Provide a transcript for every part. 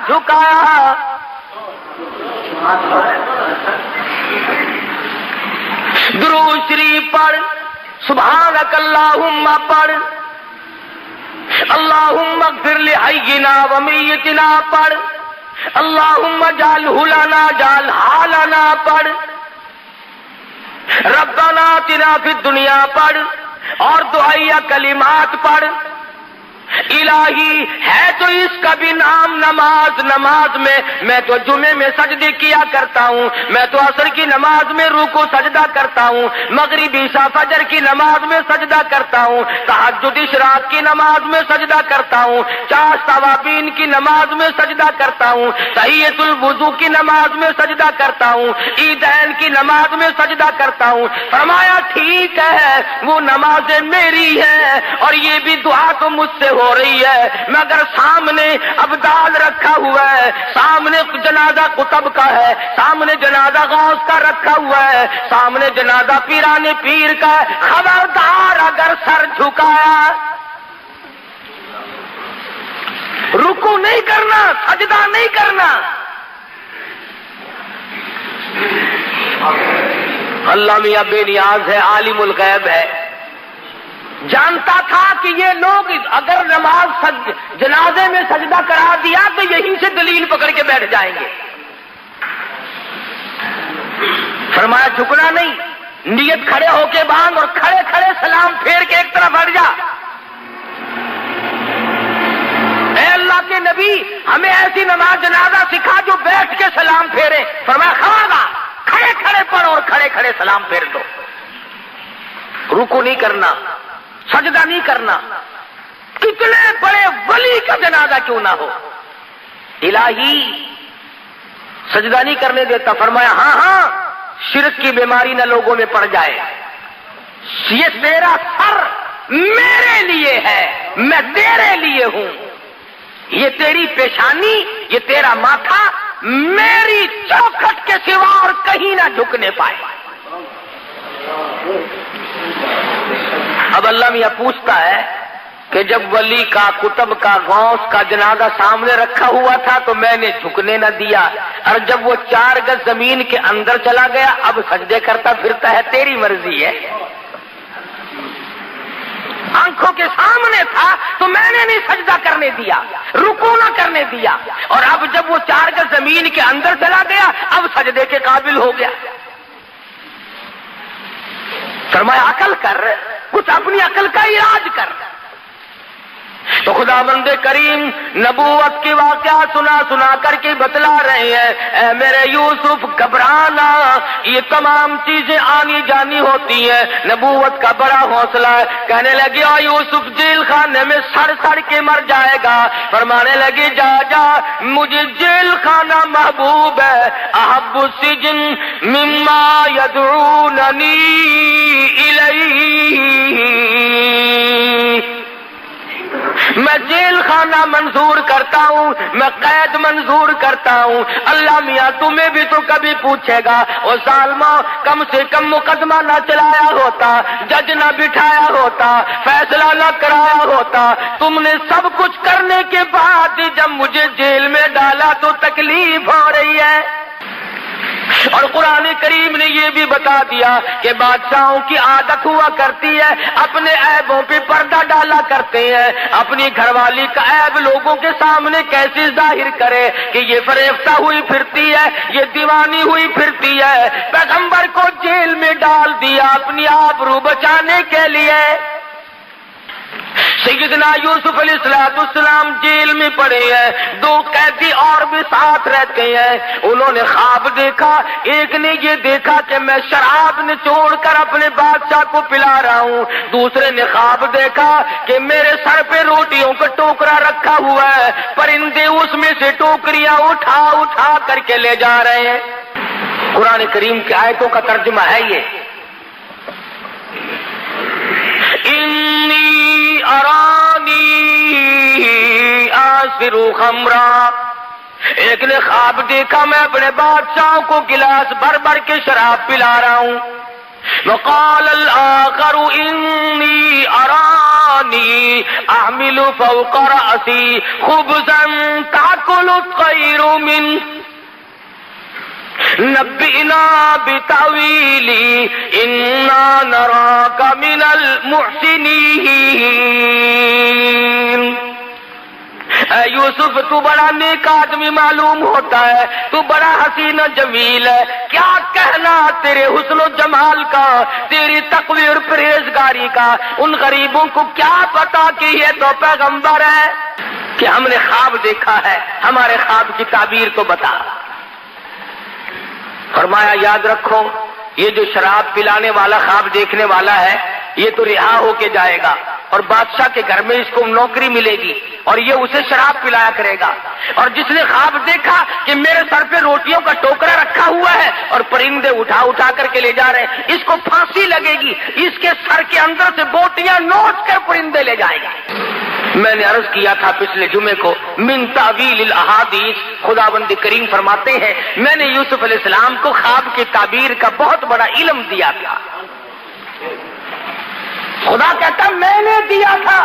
جھکایا. درود شریف پڑھ, سبحانک اللہم پڑھ, اللہم اغفر لحینا و میتنا پڑھ, اللہم اجعلہ لنا اجعل حالنا پڑھ, ربنا آتنا فی الدنیا پڑھ, اور دعائیہ کلمات پڑھ. الہی ہے تو اس کا بھی نام نماز. نماز میں تو جمعے میں سجدے کیا کرتا ہوں, میں تو عصر کی نماز میں رکوع سجدہ کرتا ہوں, مغرب عشاء فجر کی نماز میں سجدہ کرتا ہوں, تہجد اشراق کی نماز میں سجدہ کرتا ہوں, 4 ثوابین کی نماز میں سجدہ کرتا ہوں, تحیۃ الوضو کی نماز میں سجدہ کرتا ہوں, عیدین کی نماز میں سجدہ کرتا ہوں. فرمایا ٹھیک ہے, وہ نمازیں میری ہیں اور یہ بھی دعا تو مجھ سے ہو رہی ہے, مگر سامنے ابدال رکھا ہوا ہے, سامنے جنازہ قطب کا ہے, سامنے جنازہ غوث کا رکھا ہوا ہے, سامنے جنازہ پیران پیر کا ہے. خبردار اگر سر جھکایا, رکوع نہیں کرنا, سجدہ نہیں کرنا. اللہ میاں بے نیاز ہے, عالم الغیب ہے, جانتا تھا کہ یہ لوگ اگر نماز جنازے میں سجدہ کرا دیا تو یہیں سے دلیل پکڑ کے بیٹھ جائیں گے. فرمایا جھکنا نہیں, نیت کھڑے ہو کے باندھ اور کھڑے کھڑے سلام پھیر کے ایک طرف ہٹ جا. اے اللہ کے نبی, ہمیں ایسی نماز جنازہ سکھا جو بیٹھ کے سلام پھیرے. فرمایا خواہ کھڑے کھڑے پڑھ اور کھڑے کھڑے سلام پھیر دو. رکوع نہیں کرنا, سجدہ نہیں کرنا, کتنے بڑے ولی کا جنازہ کیوں نہ ہو. الہی سجدہ نہیں کرنے دیتا. فرمایا ہاں, شرک کی بیماری نہ لوگوں میں پڑ جائے. یہ تیرا سر میرے لیے ہے, میں تیرے لیے ہوں. یہ تیری پیشانی, یہ تیرا ماتھا میری چوکھٹ کے سوا اور کہیں نہ جھکنے پائے. اب اللہ میاں پوچھتا ہے کہ جب ولی کا, قطب کا, غوث کا جنازہ سامنے رکھا ہوا تھا تو میں نے جھکنے نہ دیا, اور جب وہ 4 گز زمین کے اندر چلا گیا اب سجدے کرتا پھرتا ہے, تیری مرضی ہے. آنکھوں کے سامنے تھا تو میں نے نہیں سجدہ کرنے دیا, رکوع نہ کرنے دیا, اور اب جب وہ 4 گز زمین کے اندر چلا گیا اب سجدے کے قابل ہو گیا. فرمایا عقل کر, کچھ اپنی عقل کا علاج کر. تو خدا بند کریم نبوت کی واقعہ سنا کر کے بتلا رہے ہیں, اے میرے یوسف گھبرانا, یہ تمام چیزیں آنی جانی ہوتی ہیں. نبوت کا بڑا حوصلہ ہے. کہنے لگے او یوسف جیل خانے میں سڑ کے مر جائے گا. فرمانے لگے جا مجھے جیل خانہ محبوب ہے, احب السجن مما یدعوننی الیہ, میں جیل خانہ منظور کرتا ہوں, میں قید منظور کرتا ہوں. اللہ میاں تمہیں بھی تو کبھی پوچھے گا, او ظالمو کم سے کم مقدمہ نہ چلایا ہوتا, جج نہ بٹھایا ہوتا, فیصلہ نہ کرایا ہوتا. تم نے سب کچھ کرنے کے بعد جب مجھے جیل میں ڈالا تو تکلیف ہو رہی ہے. اور قرآن کریم نے یہ بھی بتا دیا کہ بادشاہوں کی عادت ہوا کرتی ہے اپنے عیبوں پہ پردہ ڈالا کرتے ہیں. اپنی گھر والی کا عیب لوگوں کے سامنے کیسے ظاہر کرے کہ یہ فریفتہ ہوئی پھرتی ہے, یہ دیوانی ہوئی پھرتی ہے. پیغمبر کو جیل میں ڈال دیا اپنی آبرو بچانے کے لیے. سیدنا یوسف علیہ السلام جیل میں پڑے ہیں, 2 قیدی اور بھی ساتھ رہتے ہیں. انہوں نے خواب دیکھا, ایک نے یہ دیکھا کہ میں شراب نچوڑ کر اپنے بادشاہ کو پلا رہا ہوں, دوسرے نے خواب دیکھا کہ میرے سر پہ روٹیوں کا ٹوکرا رکھا ہوا ہے, پرندے اس میں سے ٹوکریاں اٹھا کر کے لے جا رہے ہیں. قرآن کریم کی آیتوں کا ترجمہ ہے یہ, انی ارانی آصر خمرا. ایک نے خواب دیکھا میں اپنے بادشاہ کو گلاس بھر بھر کے شراب پلا رہا ہوں, وقال الآخر إني أراني أحمل فوق رأسي خبزا تأكل الطير منه نبئنا بتأويله إنا نراك من المحسنين۔ اے یوسف تو بڑا نیک آدمی معلوم ہوتا ہے، تو بڑا حسین و جمیل ہے، کیا کہنا تیرے حسن و جمال کا، تیری تقوی اور پرہیزگاری کا، ان غریبوں کو کیا پتا کہ یہ تو پیغمبر ہے، کہ ہم نے خواب دیکھا ہے، ہمارے خواب کی تعبیر تو بتا۔ فرمایا یاد رکھو یہ جو شراب پلانے والا خواب دیکھنے والا ہے یہ تو رہا ہو کے جائے گا اور بادشاہ کے گھر میں اس کو نوکری ملے گی اور یہ اسے شراب پلایا کرے گا، اور جس نے خواب دیکھا کہ میرے سر پہ روٹیوں کا ٹوکرا رکھا ہوا ہے اور پرندے اٹھا اٹھا کر کے لے جا رہے ہیں، اس کو پھانسی لگے گی، اس کے سر کے اندر سے بوٹیاں نوچ کر پرندے لے جائیں گے۔ میں نے عرض کیا تھا پچھلے جمعے کو من تعویل الاحادیث، خداوند کریم فرماتے ہیں میں نے یوسف علیہ السلام کو خواب کی تعبیر کا بہت بڑا علم دیا تھا۔ خدا کہتا میں نے دیا تھا،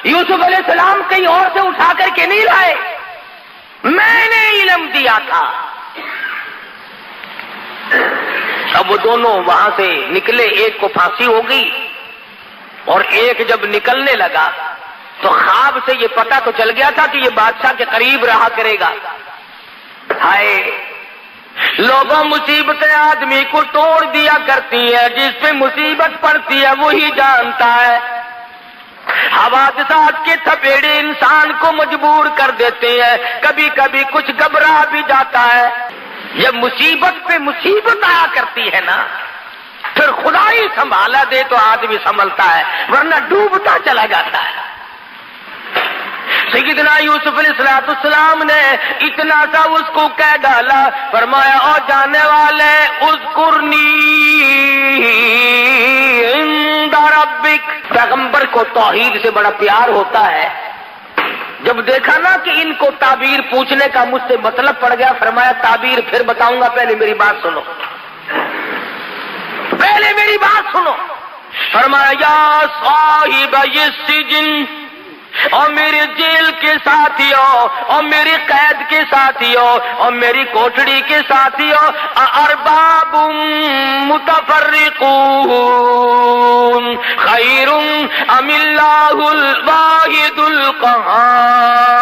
یوسف علیہ السلام کہیں اور سے اٹھا کر کے نہیں لائے، میں نے علم دیا تھا۔ اب وہ دونوں وہاں سے نکلے، ایک کو پھانسی ہو گئی اور ایک جب نکلنے لگا تو خواب سے یہ پتہ تو چل گیا تھا کہ یہ بادشاہ کے قریب رہا کرے گا۔ ہائے لوگوں مصیبتیں آدمی کو توڑ دیا کرتی ہیں، جس پہ مصیبت پڑتی ہے وہی جانتا ہے۔ حوادثات کے تھپیڑے انسان کو مجبور کر دیتے ہیں، کبھی کبھی کچھ گھبرا بھی جاتا ہے۔ جب مصیبت پہ مصیبت آیا کرتی ہے نا پھر خدا ہی سنبھالا دے تو آدمی سنبھلتا ہے، ورنہ ڈوبتا چلا جاتا ہے۔ سیدنا یوسف علیہ السلام نے اتنا سا اس کو کہہ ڈالا، فرمایا او جانے والے اذکرنی عند ربک۔ پیغمبر کو توحید سے بڑا پیار ہوتا ہے، جب دیکھا نا کہ ان کو تعبیر پوچھنے کا مجھ سے مطلب پڑ گیا، فرمایا تعبیر پھر بتاؤں گا، پہلے میری بات سنو، پہلے میری بات سنو۔ فرمایا یا صاحب السجن، اور میرے جیل کے ساتھیوں اور میری قید کے ساتھیوں اور میری کوٹڑی کے ساتھیوں، ارباب متفرقون خیر ام اللہ الواحد القہار۔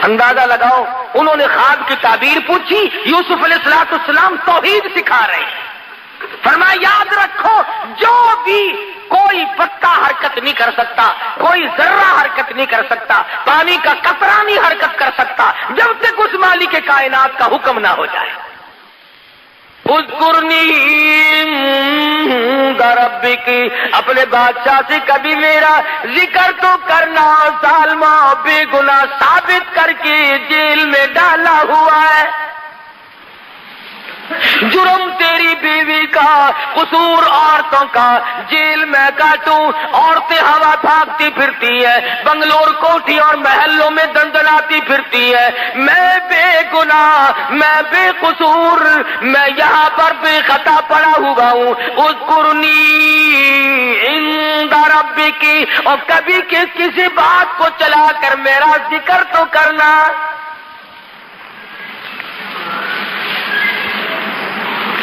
اندازہ لگاؤ انہوں نے خواب کی تعبیر پوچھی، یوسف علیہ السلام توحید سکھا رہے ہیں۔ فرمایا یاد رکھو جو بھی کوئی پتا حرکت نہیں کر سکتا، کوئی ذرہ حرکت نہیں کر سکتا، پانی کا قطرہ نہیں حرکت کر سکتا جب تک اس مالک کائنات کا حکم نہ ہو جائے۔ اذکرنی عند ربک، اپنے بادشاہ سے کبھی میرا ذکر تو کرنا، ظالمہ بے گناہ ثابت کر کے جیل میں ڈالا ہوا ہے، جرم تیری بیوی کا، قصور عورتوں کا، جیل میں کاٹوں، عورتیں ہوا بھاگتی پھرتی ہے، بنگلور کوٹھی اور محلوں میں دندناتی پھرتی ہے، میں بے گناہ، میں بے قصور، میں یہاں پر بے خطا پڑا ہوا ہوں۔ اذکرنی عند ربک، اور کبھی کسی بات کو چلا کر میرا ذکر تو کرنا۔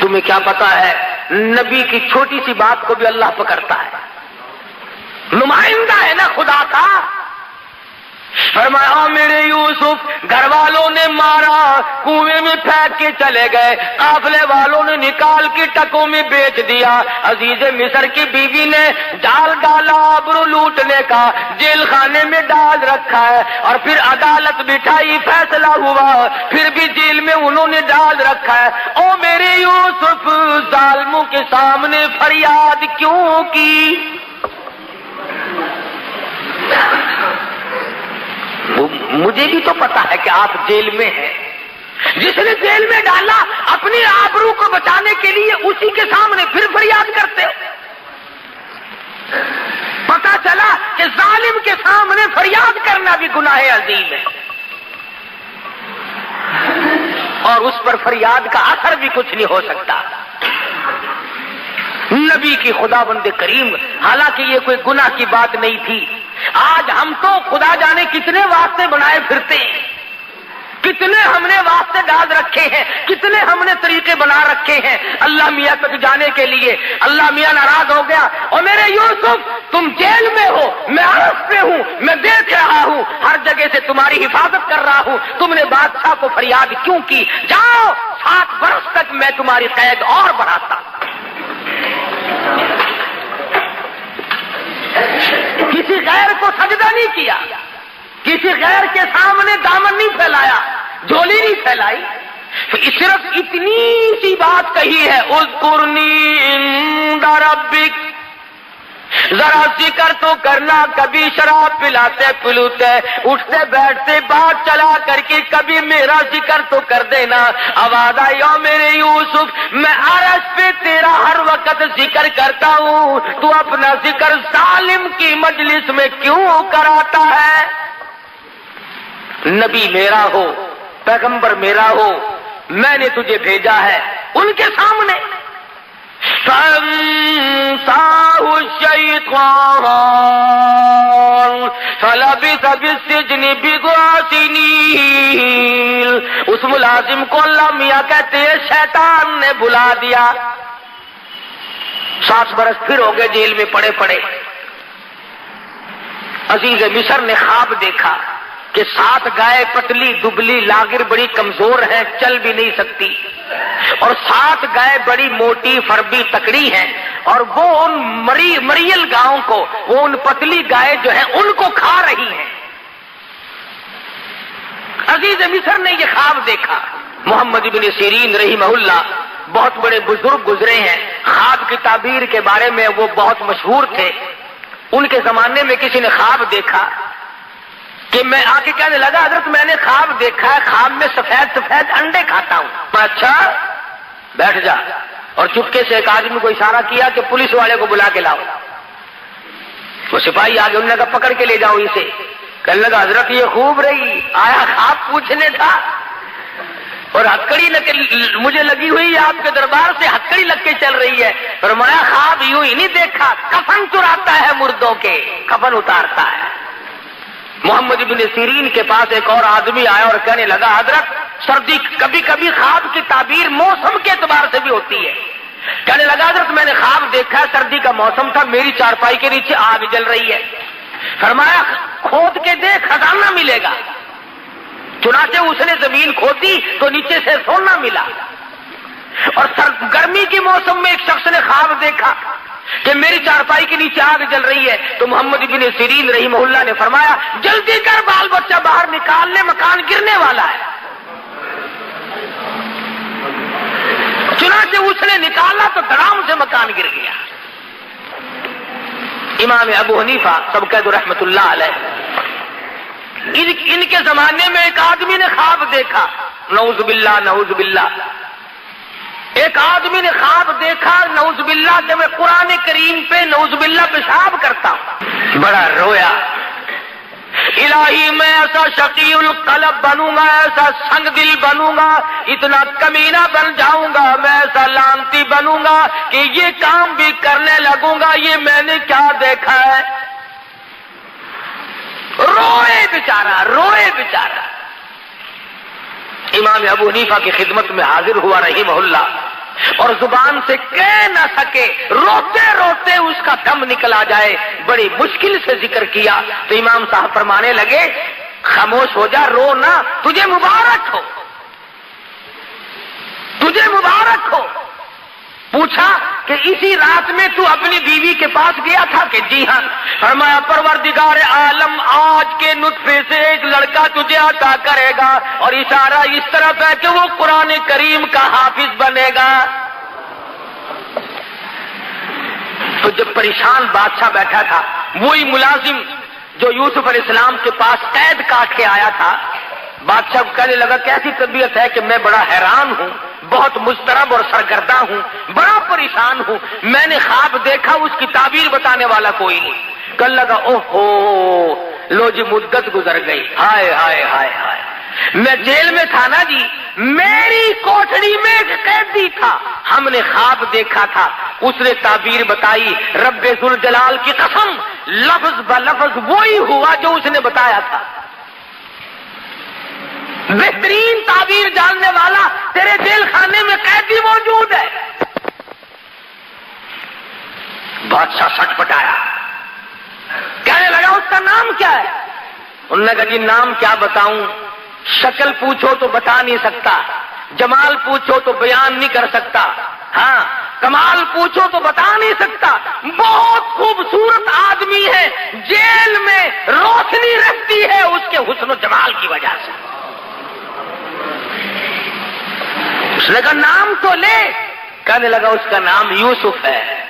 تمہیں کیا پتا ہے نبی کی چھوٹی سی بات کو بھی اللہ پکڑتا ہے، نمائندہ ہے نا خدا کا۔ فرمایا میرے یوسف گھر والوں نے مارا، کنویں میں پھینک کے چلے گئے، قافلے والوں نے نکال کے ٹکوں میں بیچ دیا، عزیز مصر کی بیوی نے ڈال ڈالا آبرو لوٹنے کا، جیل خانے میں ڈال رکھا ہے، اور پھر عدالت بٹھائی، فیصلہ ہوا، پھر بھی جیل میں انہوں نے ڈال رکھا ہے۔ او میرے یوسف ظالموں کے سامنے فریاد کیوں کی؟ مجھے بھی تو پتا ہے کہ آپ جیل میں ہیں، جس نے جیل میں ڈالا اپنی آبرو کو بچانے کے لیے اسی کے سامنے پھر فریاد کرتے ہو۔ پتا چلا کہ ظالم کے سامنے فریاد کرنا بھی گناہ عظیم ہے۔ اور اس پر فریاد کا اثر بھی کچھ نہیں ہو سکتا۔ نبی کی خدا بند کریم، حالانکہ یہ کوئی گناہ کی بات نہیں تھی، آج ہم تو خدا جانے کتنے واسطے بنائے پھرتے ہیں، کتنے ہم نے واسطے ڈال رکھے ہیں، کتنے ہم نے طریقے بنا رکھے ہیں اللہ میاں تک جانے کے لیے۔ اللہ میاں ناراض ہو گیا، اور میرے یوسف تم جیل میں ہو، میں عرش پہ ہوں، میں دیکھ رہا ہوں، ہر جگہ سے تمہاری حفاظت کر رہا ہوں، تم نے بادشاہ کو فریاد کیوں کی؟ جاؤ 7 برس تک میں تمہاری قید اور بڑھاتا۔ کسی غیر کو سجدہ نہیں کیا، کسی غیر کے سامنے دامن نہیں پھیلایا، جھولی نہیں پھیلائی، صرف اتنی سی بات کہی ہے، اذکرنی عند ربک، ذرا ذکر تو کرنا، کبھی شراب پلاتے پلوتے اٹھتے بیٹھتے بات چلا کر کے کبھی میرا ذکر تو کر دینا۔ آواز آئی، او میرے یوسف میں عرش پہ تیرا ہر وقت ذکر کرتا ہوں، تو اپنا ذکر ظالم کی مجلس میں کیوں کراتا ہے؟ نبی میرا ہو، پیغمبر میرا ہو، میں نے تجھے بھیجا ہے ان کے سامنے۔ فَأَنسَاهُ الشَّيْطَانُ فَلَبِثَ فِي السِّجْنِ بِضْعَ سِنِينَ، اس ملازم کو اللہ میاں کہتے ہیں شیطان نے بلا دیا، 7 برس پھر ہو گئے جیل میں پڑے پڑے۔ عزیز مصر نے خواب دیکھا کہ 7 گائے پتلی دبلی لاغر بڑی کمزور ہیں، چل بھی نہیں سکتی، اور 7 گائے بڑی موٹی فربی تکڑی ہیں، اور وہ ان مریل گاؤں کو، وہ ان پتلی گائے جو ہیں ان کو کھا رہی ہیں۔ عزیز مصر نے یہ خواب دیکھا۔ محمد ابن سیرین رحمہ اللہ بہت بڑے بزرگ گزرے ہیں، خواب کی تعبیر کے بارے میں وہ بہت مشہور تھے۔ ان کے زمانے میں کسی نے خواب دیکھا کہ میں آ کے کہنے لگا حضرت میں نے خواب دیکھا ہے، خواب میں سفید سفید انڈے کھاتا ہوں۔ اچھا بیٹھ جا، اور چپکے سے ایک آدمی کو اشارہ کیا کہ پولیس والے کو بلا کے لاؤ۔ وہ سپاہی آگے، انہوں نے کہا پکڑ کے لے جاؤ اسے۔ کہنے لگا حضرت یہ خوب رہی، آیا خواب پوچھنے تھا، اور ہتکڑی مجھے لگی ہوئی آپ کے دربار سے ہتکڑی لگ کے چل رہی ہے۔ فرمایا خواب یوں ہی نہیں دیکھا، کفن چراتا ہے مردوں کے، کفن اتارتا ہے۔ محمد ابن سیرین کے پاس ایک اور آدمی آیا اور کہنے لگا حضرت سردی، کبھی کبھی خواب کی تعبیر موسم کے اعتبار سے بھی ہوتی ہے۔ کہنے لگا حضرت میں نے خواب دیکھا، سردی کا موسم تھا، میری چارپائی کے نیچے آگ جل رہی ہے۔ فرمایا کھود کے دیکھ خزانہ ملے گا۔ چنانچہ اس نے زمین کھودی تو نیچے سے سونا ملا۔ اور گرمی کے موسم میں ایک شخص نے خواب دیکھا کہ میری چارپائی کے نیچے آگ جل رہی ہے، تو محمد ابن سیرین رحمہ اللہ نے فرمایا جلدی کر بال بچہ باہر نکال لے، مکان گرنے والا ہے۔ چنانچہ اس نے نکالا تو دھڑام سے مکان گر گیا۔ امام ابو حنیفہ سب کہہ دو رحمت اللہ علیہ، ان کے زمانے میں ایک آدمی نے خواب دیکھا، نعوذ باللہ نعوذ باللہ، ایک آدمی نے خواب دیکھا نعوذ باللہ کہ میں قرآن کریم پہ نعوذ باللہ پیشاب کرتا ہوں۔ بڑا رویا، الہی میں ایسا شقی القلب بنوں گا، ایسا سنگ دل بنوں گا، اتنا کمینہ بن جاؤں گا، میں ایسا لانتی بنوں گا کہ یہ کام بھی کرنے لگوں گا، یہ میں نے کیا دیکھا ہے۔ روئے بیچارہ، روئے بیچارہ۔ امام ابو حنیفہ کی خدمت میں حاضر ہوا رحمہ اللہ، اور زبان سے کہہ نہ سکے، روتے روتے اس کا دم نکلا جائے، بڑی مشکل سے ذکر کیا تو امام صاحب فرمانے لگے خاموش ہو جا، رو نہ، تجھے مبارک ہو، تجھے مبارک ہو۔ پوچھا کہ اسی رات میں تو اپنی بیوی کے پاس گیا تھا کہ جی ہاں۔ فرمایا پروردگار عالم آج کے نطفے سے ایک لڑکا تجھے عطا کرے گا، اور اشارہ اس طرف ہے کہ وہ قرآن کریم کا حافظ بنے گا۔ تو جب پریشان بادشاہ بیٹھا تھا، وہی ملازم جو یوسف علیہ السلام کے پاس قید کاٹ کے آیا تھا، بادشاہ کو کہنے لگا کیسی طبیعت ہے کہ میں بڑا حیران ہوں، بہت مضطرب اور سرگرداں ہوں، بڑا پریشان ہوں، میں نے خواب دیکھا، اس کی تعبیر بتانے والا کوئی نہیں۔ کہنے لگا اوہو لو جی مدت گزر گئی، ہائے ہائے ہائے ہائے، میں جیل میں تھا نا جی، میری کوٹھڑی میں ایک قیدی تھا، ہم نے خواب دیکھا تھا، اس نے تعبیر بتائی، رب ذوالجلال کی قسم لفظ بلفظ وہی ہوا جو اس نے بتایا تھا۔ بہترین تعبیر جاننے والا تیرے جیل خانے میں قیدی موجود ہے۔ بادشاہ سٹ پٹایا، کہنے لگا اس کا نام کیا ہے؟ انہوں نے کہا جی نام کیا بتاؤں، شکل پوچھو تو بتا نہیں سکتا، جمال پوچھو تو بیان نہیں کر سکتا، ہاں کمال پوچھو تو بتا نہیں سکتا، بہت خوبصورت آدمی ہے، جیل میں روشنی رہتی ہے اس کے حسن و جمال کی وجہ سے۔ اس نے کہا نام تو لے، کہنے لگا اس کا نام یوسف ہے۔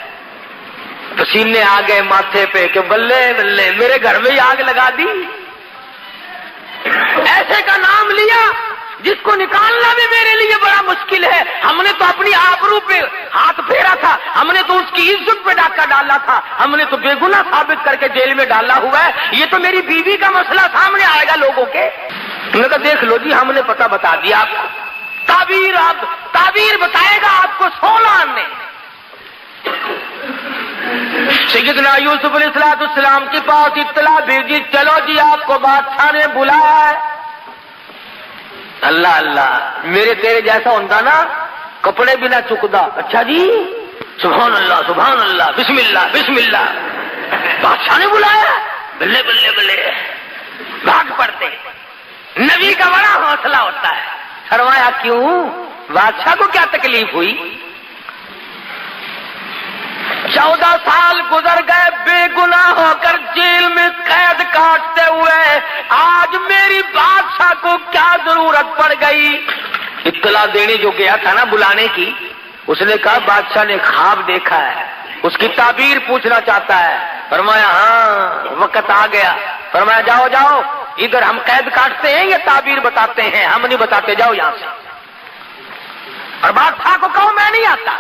پسینے آ گئے ماتھے پہ کہ بلے بلے میرے گھر میں ہی آگ لگا دی، ایسے کا نام لیا جس کو نکالنا بھی میرے لیے بڑا مشکل ہے۔ ہم نے تو اپنی آبرو پہ ہاتھ پھیرا تھا، ہم نے تو اس کی عزت پہ ڈاکہ ڈالا تھا، ہم نے تو بے گناہ ثابت کر کے جیل میں ڈالا ہوا ہے، یہ تو میری بیوی کا مسئلہ سامنے آئے گا لوگوں کے۔ انہوں نے کہا دیکھ لو جی ہم نے پتہ بتا دیا آپ کو، تعبیر بتائے گا آپ کو 16 نے۔ سیدنا یوسف علیہ السلام کے پاس اطلاع بھیجی، چلو جی آپ کو بادشاہ نے بلایا ہے۔ اللہ اللہ، میرے تیرے جیسا ہوتا نا کپڑے بھی نہ چکدا، اچھا جی سبحان اللہ سبحان اللہ بسم اللہ بسم اللہ، بادشاہ نے بلایا، بلے بلے بلے بھاگ پڑتے۔ نبی کا بڑا حوصلہ ہوتا ہے۔ فرمایا کیوں، بادشاہ کو کیا تکلیف ہوئی؟ 14 سال گزر گئے بے گناہ ہو کر جیل میں قید کاٹتے ہوئے، آج میری بادشاہ کو کیا ضرورت پڑ گئی؟ اطلاع دینے جو گیا تھا نا بلانے کی، اس نے کہا بادشاہ نے خواب دیکھا ہے، اس کی تعبیر پوچھنا چاہتا ہے۔ فرمایا ہاں وقت آ گیا۔ فرمایا جاؤ جاؤ، ادھر ہم قید کاٹتے ہیں یا تعبیر بتاتے ہیں؟ ہم نہیں بتاتے، جاؤ یہاں سے۔ اور بادشاہ کو کہو میں نہیں آتا۔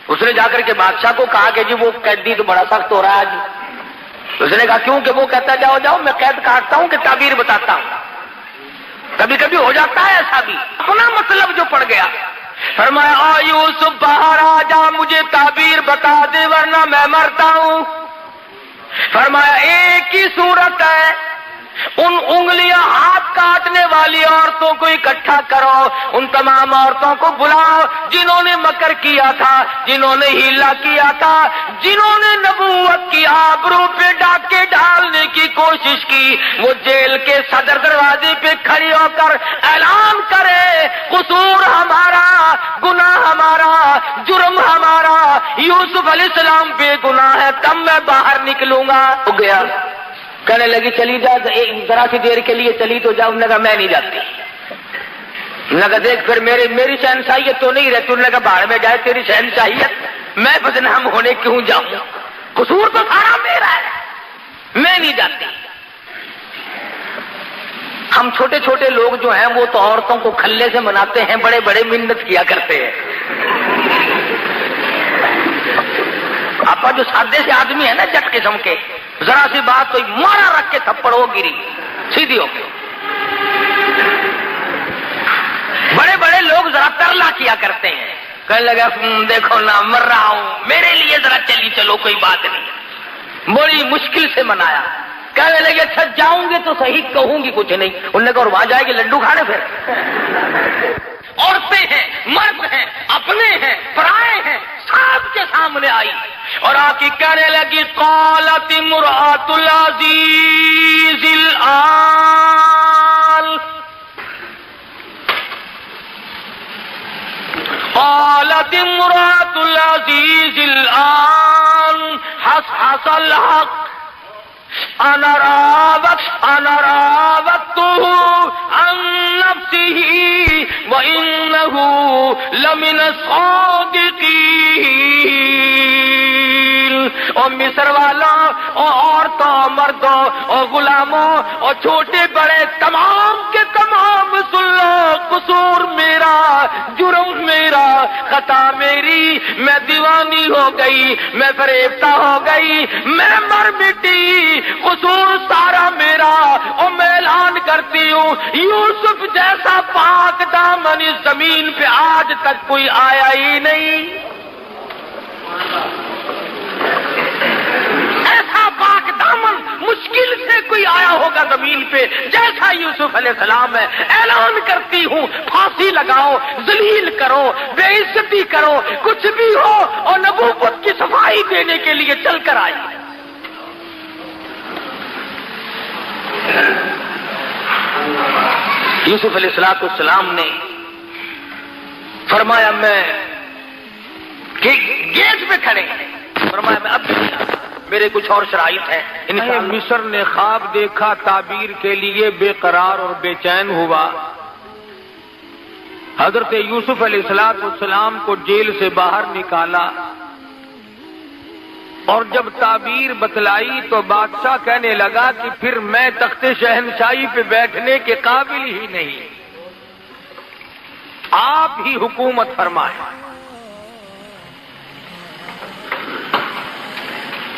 اس نے جا کر کے بادشاہ کو کہا کہ جی وہ قیدی تو بڑا سخت ہو رہا ہے جی۔ اس نے کہا کیوں؟ کہ وہ کہتا جاؤ جاؤ میں قید کاٹتا ہوں کہ تعبیر بتاتا ہوں؟ کبھی کبھی ہو جاتا ہے ایسا بھی، اپنا مطلب جو پڑ گیا۔ فرمایا آ یوسف باہر آ جا، مجھے تعبیر بتا دے ورنہ میں مرتا ہوں۔ فرمایا ایک ہی صورت ہے، ان انگلیاں ہاتھ کاٹنے والی عورتوں کو اکٹھا کرو، ان تمام عورتوں کو بلاؤ جنہوں نے مکر کیا تھا، جنہوں نے ہیلا کیا تھا، جنہوں نے نبوت کی آبرو پہ ڈاکے ڈالنے کی کوشش کی، وہ جیل کے صدر دروازے پہ کھڑی ہو کر اعلان کرے قصور ہمارا، گناہ ہمارا، جرم ہمارا، یوسف علیہ السلام بے گناہ ہے، تب میں باہر نکلوں گا۔ ہو گیا، کہنے لگی چلی جا، ذرا سی دیر کے لیے چلی تو جاؤ۔ انہوں نے کہا میں نہیں جاتی۔ انہوں نے کہا دیکھ پھر میری شہنشاہیت تو نہیں رہتی۔ انہوں نے کہا باہر میں جائے تیری شہنشاہیت، میں بدنام ہونے کیوں جاؤں؟ قصور تو سارا میرا ہے، میں نہیں جاتی۔ ہم چھوٹے چھوٹے لوگ جو ہیں وہ تو عورتوں کو کھلے سے مناتے ہیں، بڑے بڑے منت کیا کرتے ہیں۔ آپ جو سادے سے آدمی ہے نا جٹ قسم کے، ذرا سی بات تو مارا رکھ کے تھپڑ ہو گری سیدھی ہو کے۔ بڑے بڑے لوگ ذرا ترلا کیا کرتے ہیں، کہنے لگا دیکھو نا مر رہا ہوں، میرے لیے ذرا چلی چلو کوئی بات نہیں۔ بڑی مشکل سے منایا۔ کہنے لگے اچھا جاؤں گے تو صحیح، کہوں گی کچھ نہیں۔ انہوں نے کہا اور وہاں جائے گی لڈو کھانے؟ پھر عورتیں ہیں، مرد ہیں، اپنے ہیں، پرائے ہیں، سب کے سامنے آئی اور آ کے کہنے لگی قالت امرأۃ العزیز الآن، قالت امرأۃ العزیز الآن حصحص الحق انا راودته عن نفسه وانه لمن الصادقین۔ اور مصر والوں اور عورتوں، مردوں اور غلاموں اور چھوٹے بڑے تمام کے تمام سن لو، قصور میرا، جرم میرا، خطا میری، میں دیوانی ہو گئی، میں فریفتہ ہو گئی، میں مر مٹی، قصور سارا میرا، اور میں اعلان کرتی ہوں یوسف جیسا پاک دامن اس زمین پہ آج تک کوئی آیا ہی نہیں۔ ایسا پاک دامن مشکل سے کوئی آیا ہوگا زمین پہ جیسا یوسف علیہ السلام ہے۔ اعلان کرتی ہوں پھانسی لگاؤ، ذلیل کرو، بے عزتی کرو، کچھ بھی ہو، اور نبوت کی صفائی دینے کے لیے چل کر آئی۔ یوسف علیہ السلام نے فرمایا میں گیٹ پہ کھڑے، فرمایا میں اب میرے کچھ اور شرائط ہیں۔ مصر نے خواب دیکھا، تعبیر کے لیے بے قرار اور بے چین ہوا۔ حضرت یوسف علیہ السلام کو جیل سے باہر نکالا، اور جب تعبیر بتلائی تو بادشاہ کہنے لگا کہ پھر میں تخت شہنشاہی پہ بیٹھنے کے قابل ہی نہیں، آپ ہی حکومت فرمائیں۔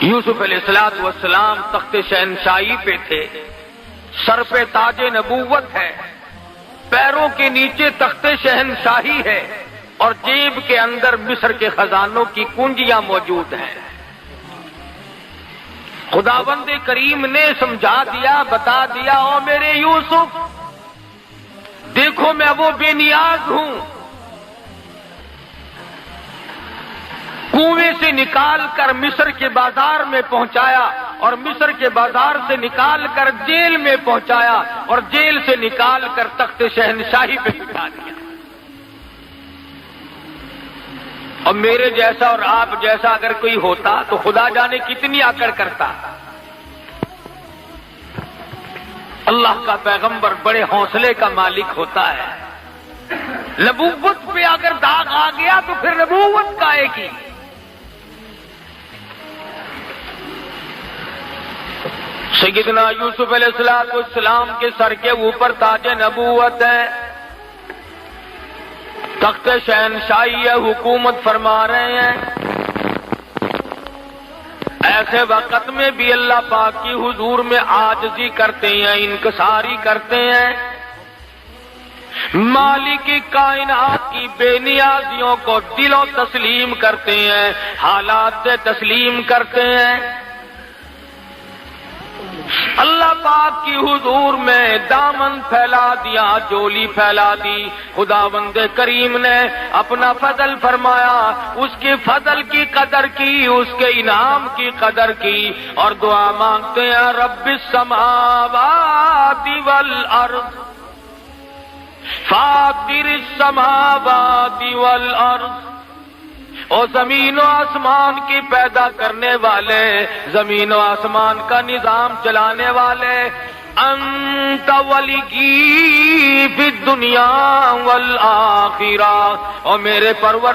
یوسف علیہ السلام تخت شہنشاہی پہ تھے، سر پہ تاج نبوت ہے، پیروں کے نیچے تخت شہنشاہی ہے، اور جیب کے اندر مصر کے خزانوں کی کنجیاں موجود ہیں۔ خداوند کریم نے سمجھا دیا، بتا دیا، او میرے یوسف دیکھو میں وہ بے نیاز ہوں، کنویں سے نکال کر مصر کے بازار میں پہنچایا، اور مصر کے بازار سے نکال کر جیل میں پہنچایا، اور جیل سے نکال کر تخت شہنشاہی پہ بٹھا دیا۔ اور میرے جیسا اور آپ جیسا اگر کوئی ہوتا تو خدا جانے کتنی آکڑ کرتا۔ اللہ کا پیغمبر بڑے حوصلے کا مالک ہوتا ہے، نبوت پہ اگر داغ آ گیا تو پھر نبوت کائے کی۔ سیدنا یوسف علیہ السلام کے سر کے اوپر تاج نبوت ہے، تخت شہنشاہی ہے، حکومت فرما رہے ہیں۔ ایسے وقت میں بھی اللہ پاک کی حضور میں عاجزی کرتے ہیں، انکساری کرتے ہیں، مالک کائنات کی بے نیازیوں کو دلوں تسلیم کرتے ہیں، حالات سے تسلیم کرتے ہیں۔ اللہ پاک کی حضور میں دامن پھیلا دیا، جولی پھیلا دی۔ خداوند کریم نے اپنا فضل فرمایا، اس کے فضل کی قدر کی، اس کے انعام کی قدر کی، اور دعا مانگتے ہیں رب السماوات والارض فاطر السماوات والارض، اور زمین و آسمان کی پیدا کرنے والے، زمین و آسمان کا نظام چلانے والے، انت ولی فی الدنیا والآخرہ، اور میرے پرور